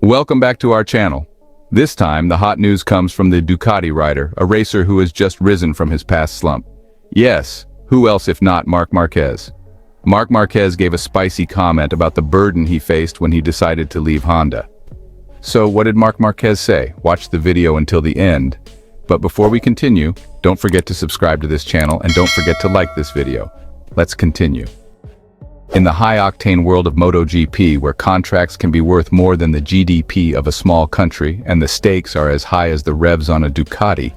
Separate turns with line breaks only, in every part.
Welcome back to our channel. This time, the hot news comes from the Ducati rider, a racer who has just risen from his past slump. Yes, who else if not Marc Marquez? Marc Marquez gave a spicy comment about the burden he faced when he decided to leave Honda. So what did Marc Marquez say? Watch the video until the end. But before we continue, don't forget to subscribe to this channel and don't forget to like this video. Let's continue. In the high-octane world of MotoGP, where contracts can be worth more than the GDP of a small country and the stakes are as high as the revs on a Ducati,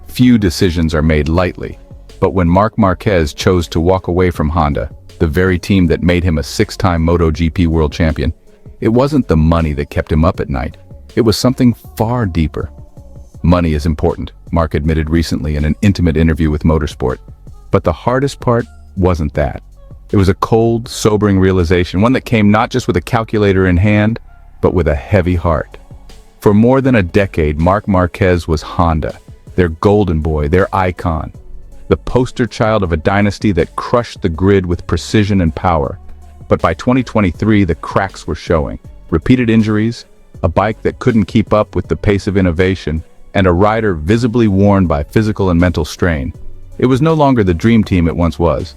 few decisions are made lightly. But when Marc Marquez chose to walk away from Honda, the very team that made him a six-time MotoGP world champion, it wasn't the money that kept him up at night. It was something far deeper. Money is important, Marc admitted recently in an intimate interview with Motorsport. But the hardest part wasn't that. It was a cold, sobering realization, one that came not just with a calculator in hand, but with a heavy heart. For more than a decade, Marc Marquez was Honda, their golden boy, their icon, the poster child of a dynasty that crushed the grid with precision and power. But by 2023, the cracks were showing. Repeated injuries, a bike that couldn't keep up with the pace of innovation, and a rider visibly worn by physical and mental strain. It was no longer the dream team it once was.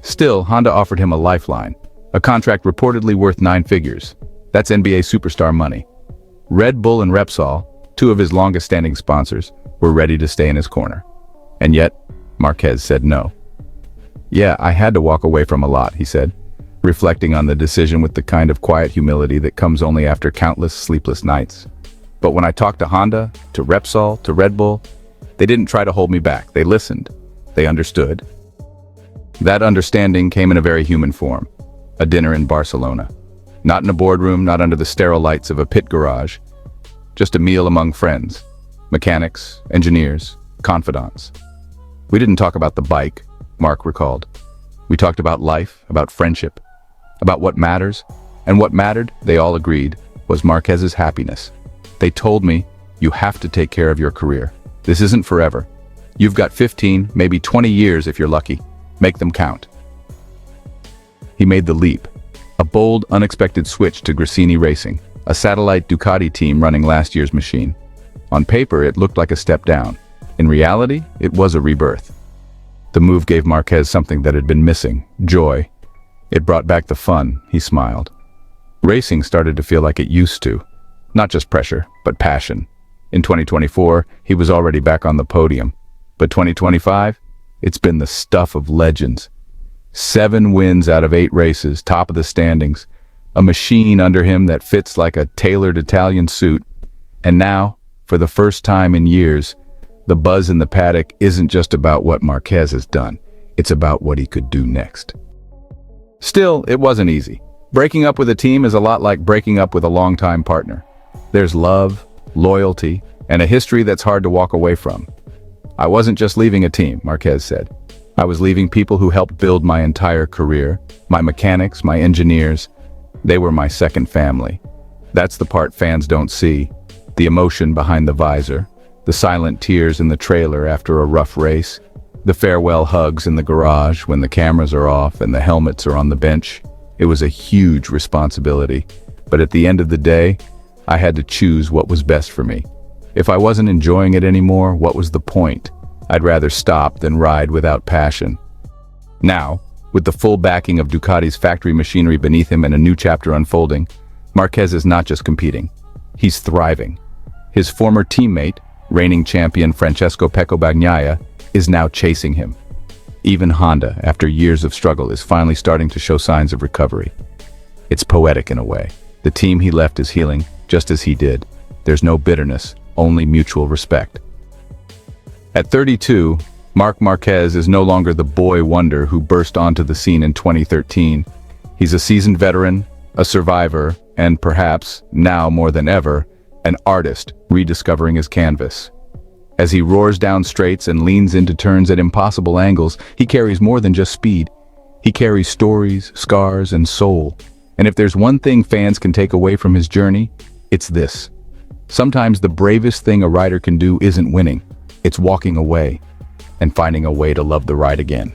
Still, Honda offered him a lifeline, a contract reportedly worth 9 figures. That's NBA superstar money. Red Bull and Repsol, two of his longest-standing sponsors, were ready to stay in his corner. And yet, Marquez said no. "Yeah, I had to walk away from a lot," he said, reflecting on the decision with the kind of quiet humility that comes only after countless sleepless nights. "But when I talked to Honda, to Repsol, to Red Bull, they didn't try to hold me back. They listened. They understood." That understanding came in a very human form. A dinner in Barcelona. Not in a boardroom, not under the sterile lights of a pit garage. Just a meal among friends. Mechanics, engineers, confidants. "We didn't talk about the bike," Marc recalled. "We talked about life, about friendship, about what matters, and what mattered, they all agreed, was Marquez's happiness. They told me, you have to take care of your career. This isn't forever. You've got 15, maybe 20 years if you're lucky. Make them count." He made the leap. A bold, unexpected switch to Gresini Racing, a satellite Ducati team running last year's machine. On paper, it looked like a step down. In reality, it was a rebirth. The move gave Marquez something that had been missing: joy. It brought back the fun, he smiled. Racing started to feel like it used to. Not just pressure, but passion. In 2024, he was already back on the podium. But 2025? It's been the stuff of legends. 7 wins out of 8 races, top of the standings. A machine under him that fits like a tailored Italian suit. And now, for the first time in years, the buzz in the paddock isn't just about what Marquez has done. It's about what he could do next. Still, it wasn't easy. Breaking up with a team is a lot like breaking up with a longtime partner. There's love, loyalty, and a history that's hard to walk away from. "I wasn't just leaving a team," Marquez said. "I was leaving people who helped build my entire career, my mechanics, my engineers. They were my second family." That's the part fans don't see. The emotion behind the visor, the silent tears in the trailer after a rough race, the farewell hugs in the garage when the cameras are off and the helmets are on the bench. It was a huge responsibility. But at the end of the day, I had to choose what was best for me. If I wasn't enjoying it anymore, what was the point? I'd rather stop than ride without passion. Now, with the full backing of Ducati's factory machinery beneath him and a new chapter unfolding, Marquez is not just competing. He's thriving. His former teammate, reigning champion Francesco "Pecco" Bagnaia, is now chasing him. Even Honda, after years of struggle, is finally starting to show signs of recovery. It's poetic in a way. The team he left is healing, just as he did. There's no bitterness, only mutual respect. At 32, Marc Marquez is no longer the boy wonder who burst onto the scene in 2013. He's a seasoned veteran, a survivor, and perhaps, now more than ever, an artist rediscovering his canvas. As he roars down straights and leans into turns at impossible angles, he carries more than just speed. He carries stories, scars, and soul. And if there's one thing fans can take away from his journey, it's this. Sometimes the bravest thing a rider can do isn't winning, it's walking away and finding a way to love the ride again.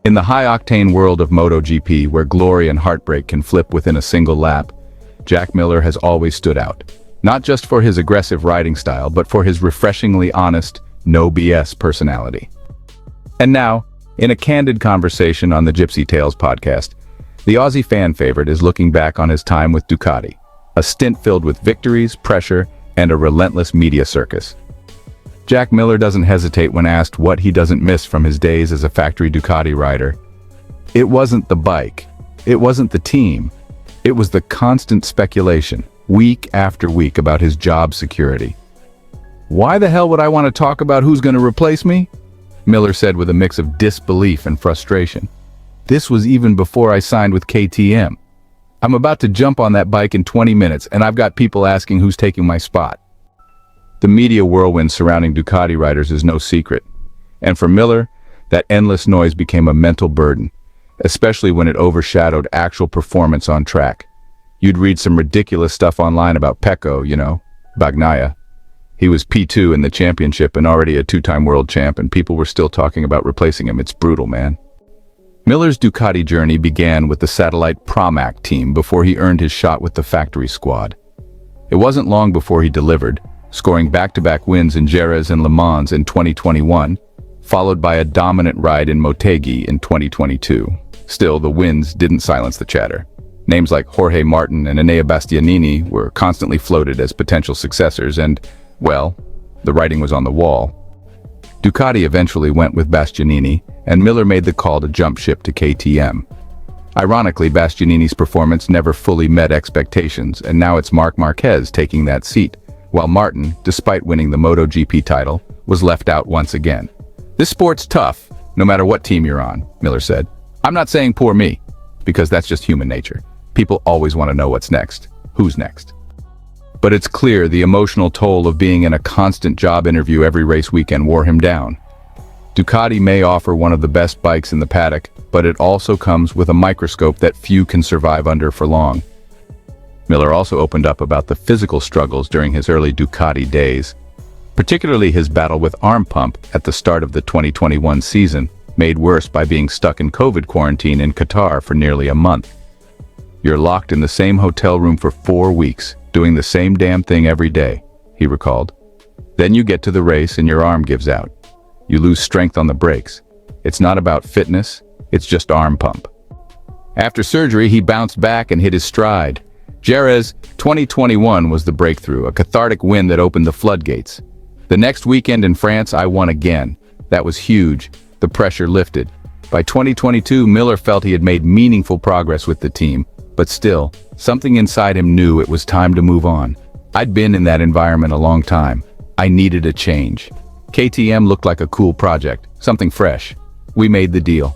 In the high-octane world of MotoGP, where glory and heartbreak can flip within a single lap, Jack Miller has always stood out. Not just for his aggressive riding style, but for his refreshingly honest, no BS personality. And now, in a candid conversation on the Gypsy Tales podcast, the Aussie fan favorite is looking back on his time with Ducati, a stint filled with victories, pressure, and a relentless media circus. Jack Miller doesn't hesitate when asked what he doesn't miss from his days as a factory Ducati rider. It wasn't the bike, it wasn't the team, it was the constant speculation, week after week, about his job security. "Why the hell would I want to talk about who's going to replace me?" Miller said with a mix of disbelief and frustration. "This was even before I signed with KTM. I'm about to jump on that bike in 20 minutes, and I've got people asking who's taking my spot." The media whirlwind surrounding Ducati riders is no secret. And for Miller, that endless noise became a mental burden, especially when it overshadowed actual performance on track. You'd read some ridiculous stuff online about Pecco, Bagnaia. He was P2 in the championship and already a two-time world champ, and people were still talking about replacing him. It's brutal, man. Miller's Ducati journey began with the satellite Pramac team before he earned his shot with the factory squad. It wasn't long before he delivered, scoring back-to-back wins in Jerez and Le Mans in 2021, followed by a dominant ride in Motegi in 2022. Still, the wins didn't silence the chatter. Names like Jorge Martin and Enea Bastianini were constantly floated as potential successors, and, well, the writing was on the wall. Ducati eventually went with Bastianini, and Miller made the call to jump ship to KTM. Ironically, Bastianini's performance never fully met expectations, and now it's Marc Marquez taking that seat, while Martin, despite winning the MotoGP title, was left out once again. "This sport's tough, no matter what team you're on," Miller said. "I'm not saying poor me, because that's just human nature. People always want to know what's next. Who's next?" But it's clear the emotional toll of being in a constant job interview every race weekend wore him down. Ducati may offer one of the best bikes in the paddock, but it also comes with a microscope that few can survive under for long. Miller also opened up about the physical struggles during his early Ducati days, particularly his battle with arm pump at the start of the 2021 season, made worse by being stuck in COVID quarantine in Qatar for nearly a month. "You're locked in the same hotel room for 4 weeks, doing the same damn thing every day," he recalled. "Then you get to the race and your arm gives out. You lose strength on the brakes. It's not about fitness, it's just arm pump." After surgery, he bounced back and hit his stride. Jerez 2021 was the breakthrough, a cathartic win that opened the floodgates. The next weekend in France, I won again. That was huge. The pressure lifted. By 2022, Miller felt he had made meaningful progress with the team, but still, something inside him knew it was time to move on. I'd been in that environment a long time. I needed a change. KTM looked like a cool project, something fresh. We made the deal.